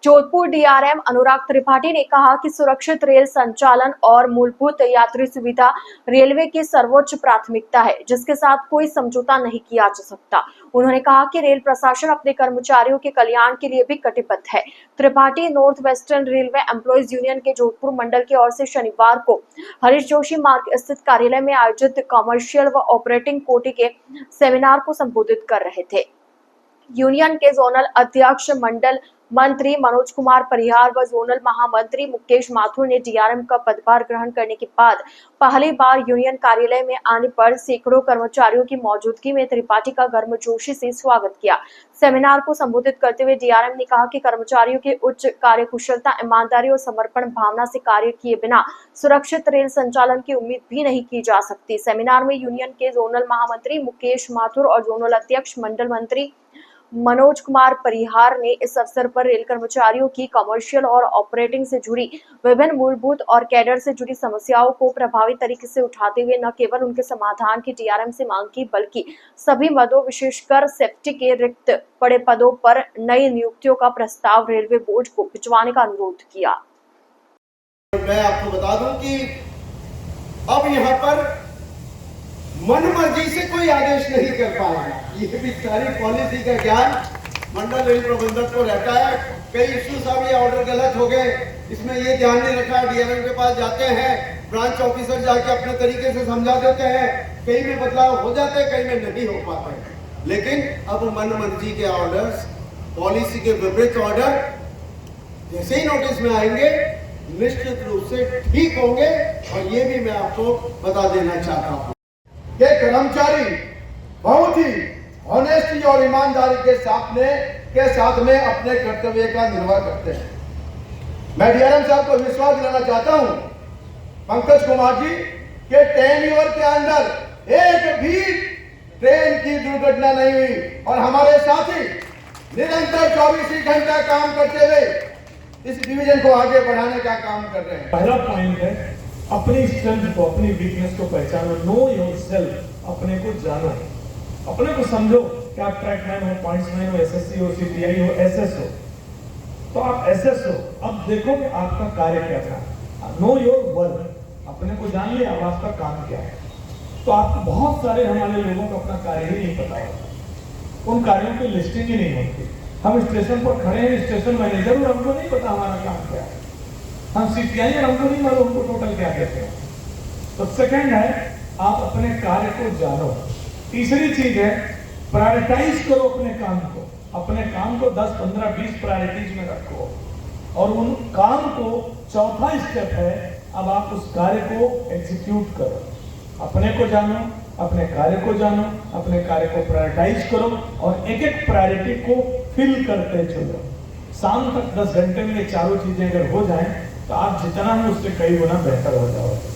Jodhpur DRM Anurag Tripathi ने कहा कि सुरक्षित रेल संचालन और मूलभूत यात्री सुविधा रेलवे की सर्वोच्च प्राथमिकता है, जिसके साथ कोई समझौता नहीं किया जा सकता। उन्होंने कहा कि रेल प्रशासन अपने कर्मचारियों के कल्याण के लिए भी कटिबद्ध है। Tripathi north western railway employees union के जोधपुर मंडल की ओर से शनिवार को हरीश जोशी मार्ग स्थित कार्यालय में आयोजित कमर्शियल व ऑपरेटिंग कोटि के सेमिनार को संबोधित कर रहे थे। यूनियन के जोनल अध्यक्ष मंडल मंत्री मनोज कुमार परिहार व जोनल महामंत्री मुकेश माथुर ने डीआरएम का पदभार ग्रहण करने के बाद पहली बार यूनियन कार्यालय में आने पर सैकड़ों कर्मचारियों की मौजूदगी में त्रिपाठी का गर्मजोशी से स्वागत किया। सेमिनार को संबोधित करते हुए डीआरएम ने कहा कि कर्मचारियों के उच्च कार्यकुशलता, ईमानदारी और समर्पण भावना से कार्य किए बिना सुरक्षित रेल संचालन की उम्मीद भी नहीं की जा सकती। सेमिनार में यूनियन के जोनल महामंत्री मुकेश माथुर और जोनल अध्यक्ष मंडल मंत्री मनोज कुमार परिहार ने इस अवसर पर रेल कर्मचारियों की कमर्शियल और ऑपरेटिंग से जुड़ी विभिन्न मूलभूत और कैडर से जुड़ी समस्याओं को प्रभावी तरीके से उठाते हुए न केवल उनके समाधान की डीआरएम से मांग की, बल्कि सभी पदों विशेषकर सेफ्टी के रिक्त पड़े पदों पर नई नियुक्तियों का प्रस्ताव रेलवे बोर्ड को भिजवाने का अनुरोध किया। मैं आपको बता दूं कि अब यहाँ पर मनमर्जी से कोई आदेश नहीं कर पाएगा। ये भी सारी पॉलिसी का ज्ञान मंडल रेल प्रबंधक को रहता है। कई इश्यू साहब ये ऑर्डर गलत हो गए, इसमें ये ध्यान नहीं रखा। डीआरएम के पास जाते हैं, ब्रांच ऑफिसर जाके अपने तरीके से समझा देते हैं, कई में बदलाव हो जाते हैं, कई में नहीं हो पाते। लेकिन अब मनमर्जी के ऑर्डर्स, पॉलिसी के विपरीत ऑर्डर जैसे ही नोटिस में आएंगे निश्चित रूप से ठीक होंगे। और ये भी मैं आपको बता देना चाहता हूँ कि कर्मचारी बहुत ही ऑनेस्टी और ईमानदारी के साथ में अपने कर्तव्य का निर्वाह करते हैं। मैं डीआरएम साहब को विश्वास दिलाना चाहता हूं, पंकज कुमार जी, के टेन्योर के अंदर एक भी ट्रेन की दुर्घटना नहीं हुई और हमारे साथी निरंतर 24 घंटा काम करते हुए इस डिवीजन को आगे बढ़ाने का काम कर रहे हैं। पहला पॉइंट है अपनी स्ट्रेंथ को, अपनी वीकनेस को पहचानो। नो योरसेल्फ, अपने को जानो, अपने को समझो कि आप ट्रैकमैन हो, पॉइंट्समैन हो, एसएससी हो, सीपीआई हो, एसएस हो, तो आप एसएस हो। अब देखो कि आपका कार्य क्या था। नो योर वर्क, अपने को जान लिया, अब आपका काम क्या है। तो आप बहुत सारे हमारे लोगों को अपना कार्य ही नहीं पता होता, उन कार्यों की लिस्टिंग ही नहीं होती। हम स्टेशन पर खड़े हैं, स्टेशन मैनेजर, और हमको नहीं पता हमारा काम क्या है। हम सीपीआई और हमको नहीं मालूम हमको टोटल क्या कहते हैं। तो सेकंड है आप अपने कार्य को जानो। तीसरी चीज है प्रायोरिटाइज करो अपने काम को। अपने काम को 10, 15, 20 प्रायोरिटीज में रखो और उन काम को, चौथा स्टेप है अब आप उस कार्य को एग्जीक्यूट करो। अपने को जानो, अपने कार्य को जानो, अपने कार्य को प्रायोरिटाइज करो और एक एक प्रायोरिटी को फिल करते चलो। शाम तक 10 घंटे में ये चारों चीजें अगर हो जाएं तो आप जितना है उससे कई गुना बेहतर हो जाओगे।